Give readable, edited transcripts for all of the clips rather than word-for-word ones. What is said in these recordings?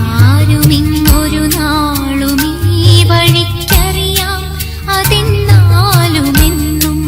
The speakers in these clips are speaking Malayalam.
വരുവാനില്ലാരുമിങ്ങൊരു നാളുമീ വഴിക്കറിയാം, അതെന്നാലുമെന്നും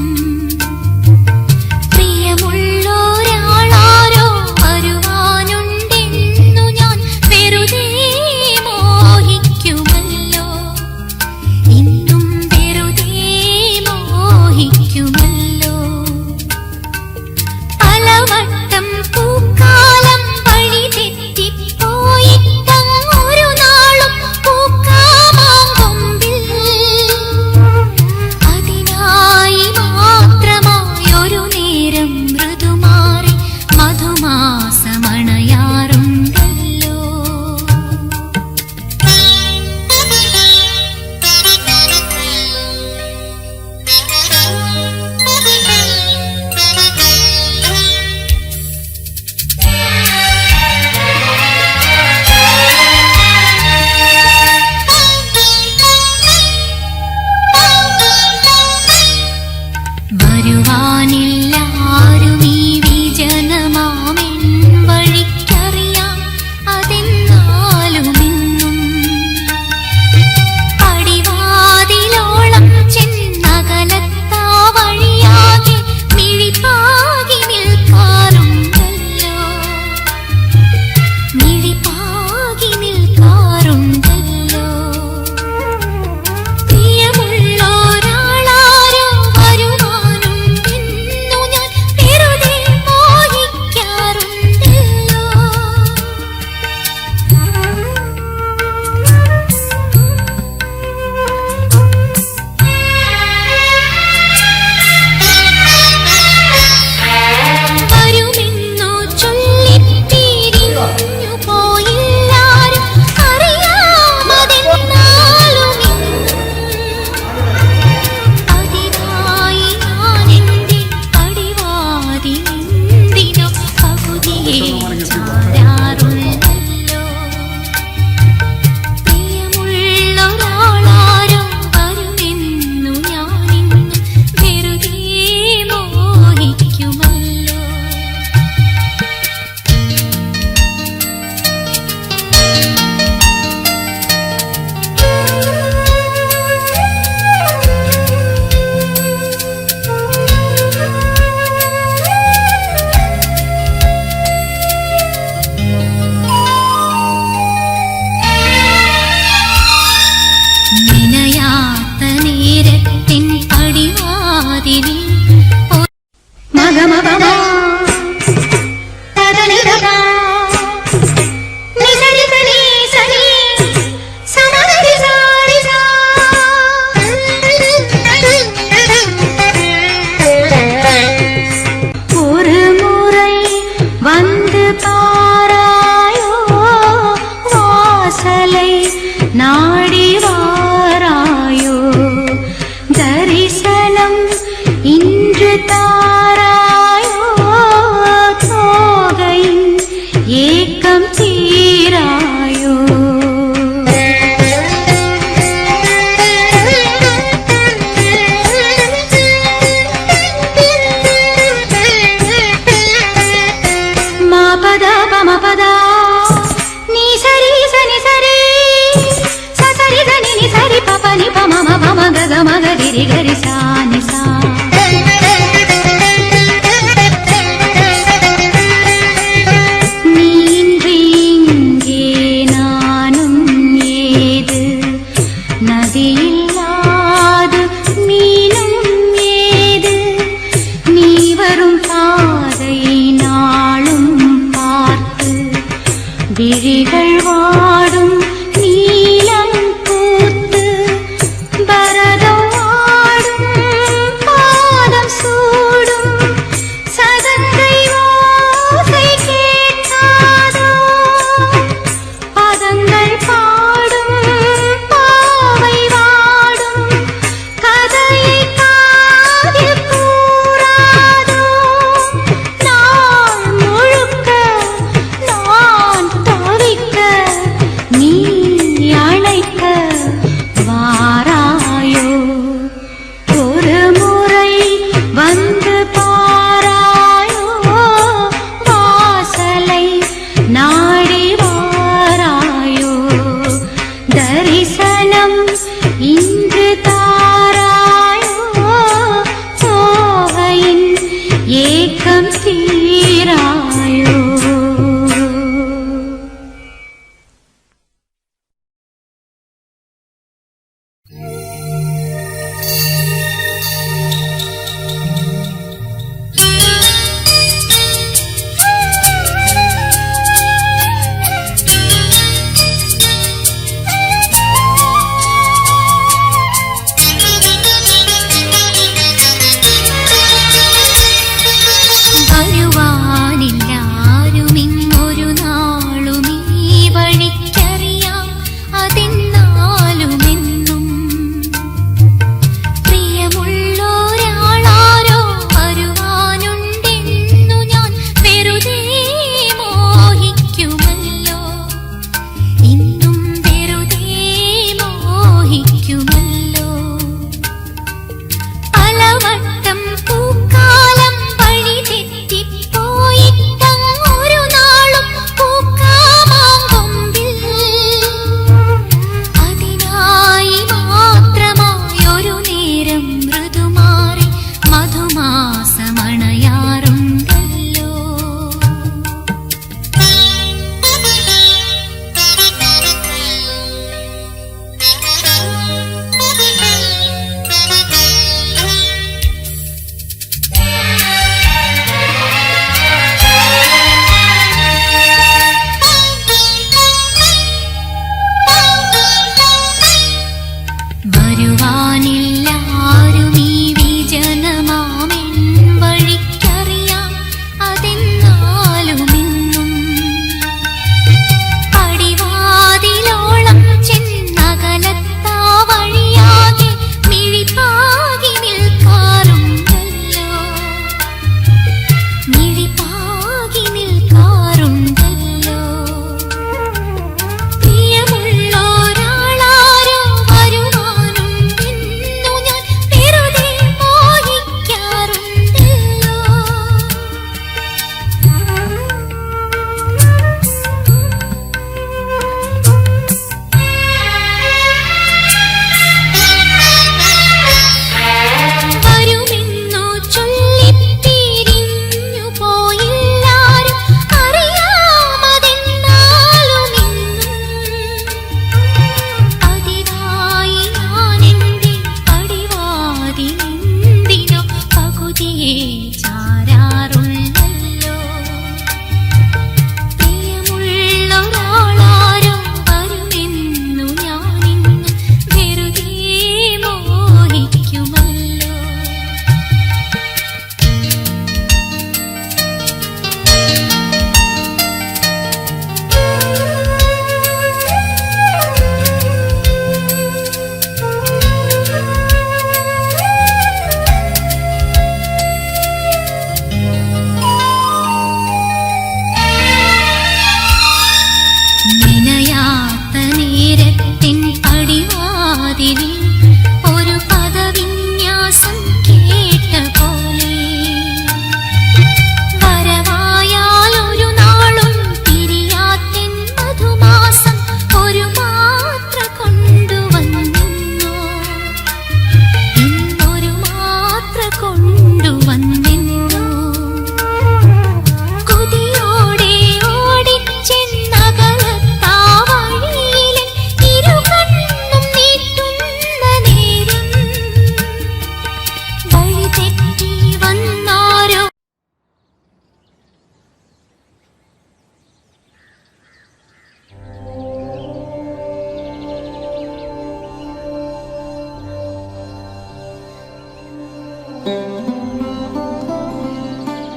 തീരായോ.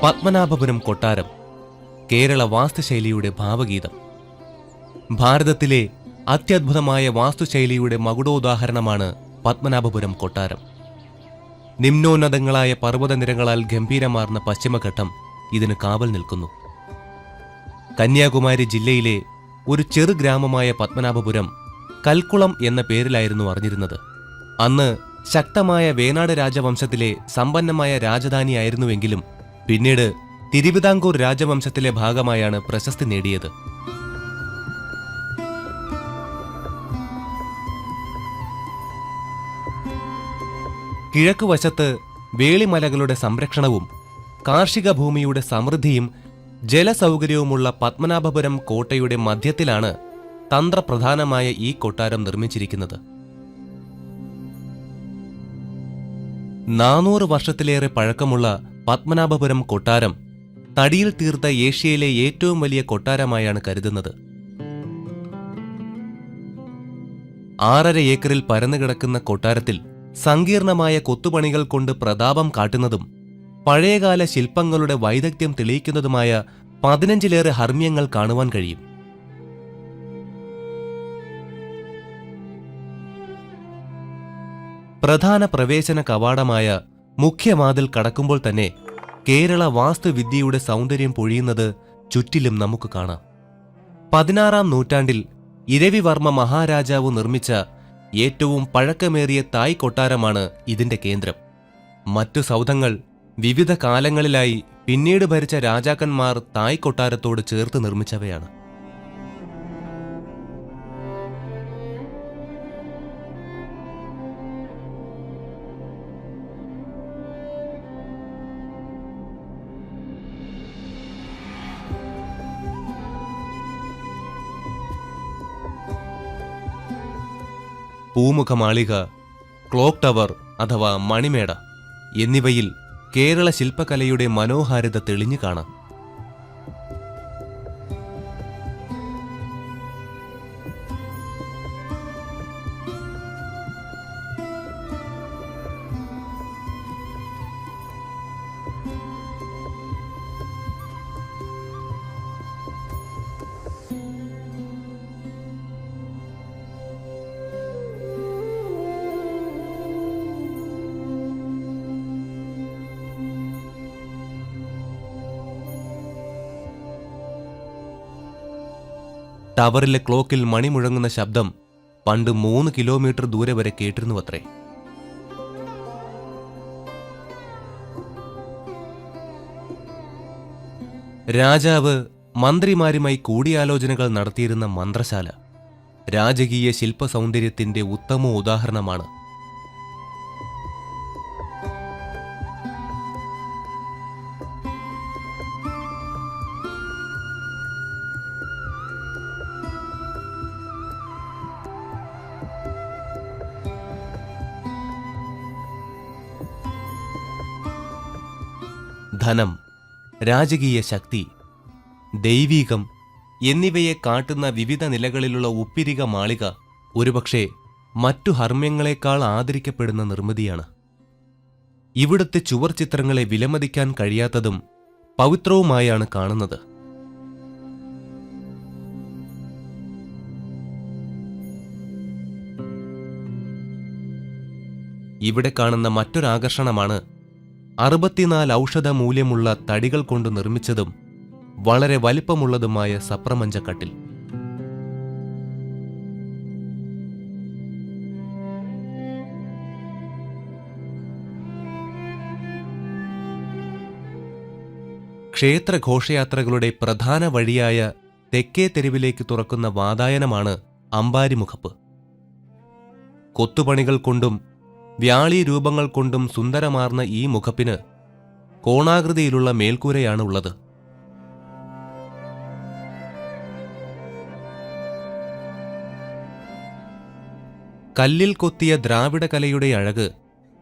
പത്മനാഭപുരം കൊട്ടാരം കേരള വാസ്തുശൈലിയുടെ ഭാവഗീതം. ഭാരതത്തിലെ അത്യദ്ഭുതമായ വാസ്തുശൈലിയുടെ മകുടോദാഹരണമാണ് പത്മനാഭപുരം കൊട്ടാരം. നിമ്നോന്നതങ്ങളായ പർവ്വതനിരകളാൽ ഗംഭീരമാർന്ന പശ്ചിമഘട്ടം ഇതിന് കാവൽ നിൽക്കുന്നു. കന്യാകുമാരി ജില്ലയിലെ ഒരു ചെറു ഗ്രാമമായ പത്മനാഭപുരം കൽക്കുളം എന്ന പേരിലായിരുന്നു അറിഞ്ഞിരുന്നത്. അന്ന് ശക്തമായ വേനാട് രാജവംശത്തിലെ സമ്പന്നമായ രാജധാനിയായിരുന്നുവെങ്കിലും പിന്നീട് തിരുവിതാംകൂർ രാജവംശത്തിലെ ഭാഗമായാണ് പ്രശസ്തി നേടിയത്. കിഴക്കുവശത്ത് വേളിമലകളുടെ സംരക്ഷണവും കാർഷിക ഭൂമിയുടെ സമൃദ്ധിയും ജലസൗകര്യവുമുള്ള പത്മനാഭപുരം കോട്ടയുടെ മധ്യത്തിലാണ് തന്ത്രപ്രധാനമായ ഈ കൊട്ടാരം നിർമ്മിച്ചിരിക്കുന്നത്. 400 വർഷത്തിലേറെ പഴക്കമുള്ള പത്മനാഭപുരം കൊട്ടാരം തടിയിൽ തീർത്ത ഏഷ്യയിലെ ഏറ്റവും വലിയ കൊട്ടാരമായാണ് കരുതുന്നത്. 6.5 ഏക്കറിൽ പരന്നുകിടക്കുന്ന കൊട്ടാരത്തിൽ സങ്കീർണമായ കൊത്തുപണികൾ കൊണ്ട് പ്രതാപം കാട്ടുന്നതും പഴയകാല ശില്പങ്ങളുടെ വൈദഗ്ധ്യം തെളിയിക്കുന്നതുമായ 15-ലേറെ ഹർമ്മ്യങ്ങൾ കാണുവാൻ കഴിയും. പ്രധാന പ്രവേശന കവാടമായ മുഖ്യവാതിൽ കടക്കുമ്പോൾ തന്നെ കേരള വാസ്തുവിദ്യയുടെ സൗന്ദര്യം പൊഴിയുന്നത് ചുറ്റിലും നമുക്ക് കാണാം. 16-ാം നൂറ്റാണ്ടിൽ ഇരവിവർമ്മ മഹാരാജാവ് നിർമ്മിച്ച ഏറ്റവും പഴക്കമേറിയ തായ് കൊട്ടാരമാണ് ഇതിന്റെ കേന്ദ്രം. മറ്റു സൗധങ്ങൾ വിവിധ കാലങ്ങളിലായി പിന്നീട് ഭരിച്ച രാജാക്കന്മാർ തായ് കൊട്ടാരത്തോട് ചേർത്ത് നിർമ്മിച്ചവയാണ്. പൂമുഖമാളിക, ക്ലോക്ക് ടവർ അഥവാ മണിമേട എന്നിവയിൽ കേരള ശില്പകലയുടെ മനോഹാരിത തെളിഞ്ഞു കാണാം. ടവറിലെ ക്ലോക്കിൽ മണി മുഴങ്ങുന്ന ശബ്ദം പണ്ട് 3 കിലോമീറ്റർ ദൂരെ വരെ കേട്ടിരുന്നുവത്രേ. രാജാവ് മന്ത്രിമാരുമായി കൂടിയാലോചനകൾ നടത്തിയിരുന്ന മന്ത്രശാല രാജകീയ ശില്പസൗന്ദര്യത്തിന്റെ ഉത്തമ ഉദാഹരണമാണ്. ധനം, രാജകീയ ശക്തി, ദൈവീകം എന്നിവയെ കാട്ടുന്ന വിവിധ നിലകളിലുള്ള ഉപ്പിരിക മാളിക ഒരുപക്ഷെ മറ്റു ഹർമ്മ്യങ്ങളെക്കാൾ ആദരിക്കപ്പെടുന്ന നിർമ്മിതിയാണ്. ഇവിടുത്തെ ചുവർ ചിത്രങ്ങളെ വിലമതിക്കാൻ കഴിയാത്തതും പവിത്രവുമായാണ് കാണുന്നത്. ഇവിടെ കാണുന്ന മറ്റൊരാകർഷണമാണ് 64 ഔഷധ മൂല്യമുള്ള തടികൾ കൊണ്ട് നിർമ്മിച്ചതും വളരെ വലിപ്പമുള്ളതുമായ സപ്രമഞ്ചക്കട്ടിൽ. ക്ഷേത്ര ഘോഷയാത്രകളുടെ പ്രധാന വഴിയായ തെക്കേ തെരുവിലേക്ക് തുറക്കുന്ന വാതായനമാണ് അമ്പാരിമുഖപ്പ്. കൊത്തുപണികൾ കൊണ്ടും വ്യാളി രൂപങ്ങൾ കൊണ്ടും സുന്ദരമാർന്ന ഈ മുഖപ്പിന് കോണാകൃതിയിലുള്ള മേൽക്കൂരയാണ് ഉള്ളത്. കല്ലിൽ കൊത്തിയ ദ്രാവിഡ കലയുടെ അഴക്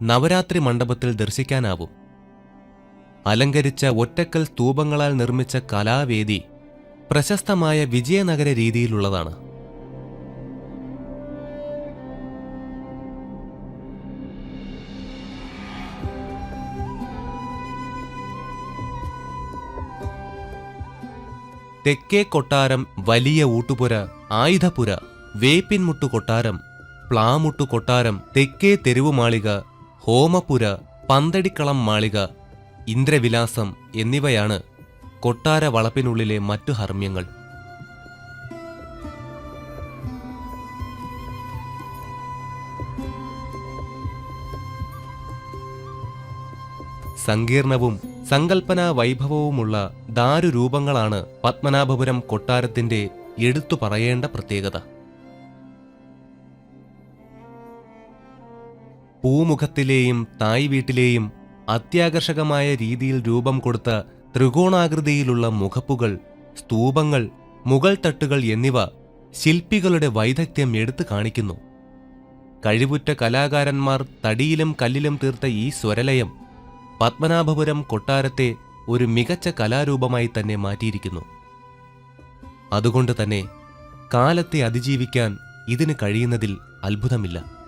നവരാത്രി മണ്ഡപത്തിൽ ദർശിക്കാനാവും. അലങ്കരിച്ച ഒറ്റക്കൽ സ്തൂപങ്ങളാൽ നിർമ്മിച്ച കലാവേദി പ്രശസ്തമായ വിജയനഗര രീതിയിലുള്ളതാണ്. തെക്കേ കൊട്ടാരം, വലിയ ഊട്ടുപുര, ആയുധപുര, വേപ്പിൻമുട്ടു കൊട്ടാരം, പ്ലാമുട്ടു കൊട്ടാരം, തെക്കേ തെരുവുമാളിക, ഹോമപുര, പന്തടിക്കളം മാളിക, ഇന്ദ്രവിലാസം എന്നിവയാണ് കൊട്ടാര വളപ്പിനുള്ളിലെ മറ്റു ഹർമ്മ്യങ്ങൾ. സങ്കീർണവും സങ്കൽപ്പനാ വൈഭവവുമുള്ള ദാരുരൂപങ്ങളാണ് പത്മനാഭപുരം കൊട്ടാരത്തിന്റെ എടുത്തു പറയേണ്ട പ്രത്യേകത. പൂമുഖത്തിലെയും തായ് വീട്ടിലെയും അത്യാകർഷകമായ രീതിയിൽ രൂപം കൊടുത്ത ത്രികോണാകൃതിയിലുള്ള മുഖപ്പുകൾ, സ്തൂപങ്ങൾ, മുകൾ തട്ടുകൾ എന്നിവ ശില്പികളുടെ വൈദഗ്ധ്യം എടുത്തു കാണിക്കുന്നു. കഴിവുറ്റ കലാകാരന്മാർ തടിയിലും കല്ലിലും തീർത്ത ഈ സ്വരലയം പത്മനാഭപുരം കൊട്ടാരത്തെ ഒരു മികച്ച കലാരൂപമായി തന്നെ മാറ്റിയിരിക്കുന്നു. അതുകൊണ്ട് തന്നെ കാലത്തെ അതിജീവിക്കാൻ ഇതിന് കഴിയുന്നതിൽ അത്ഭുതമില്ല.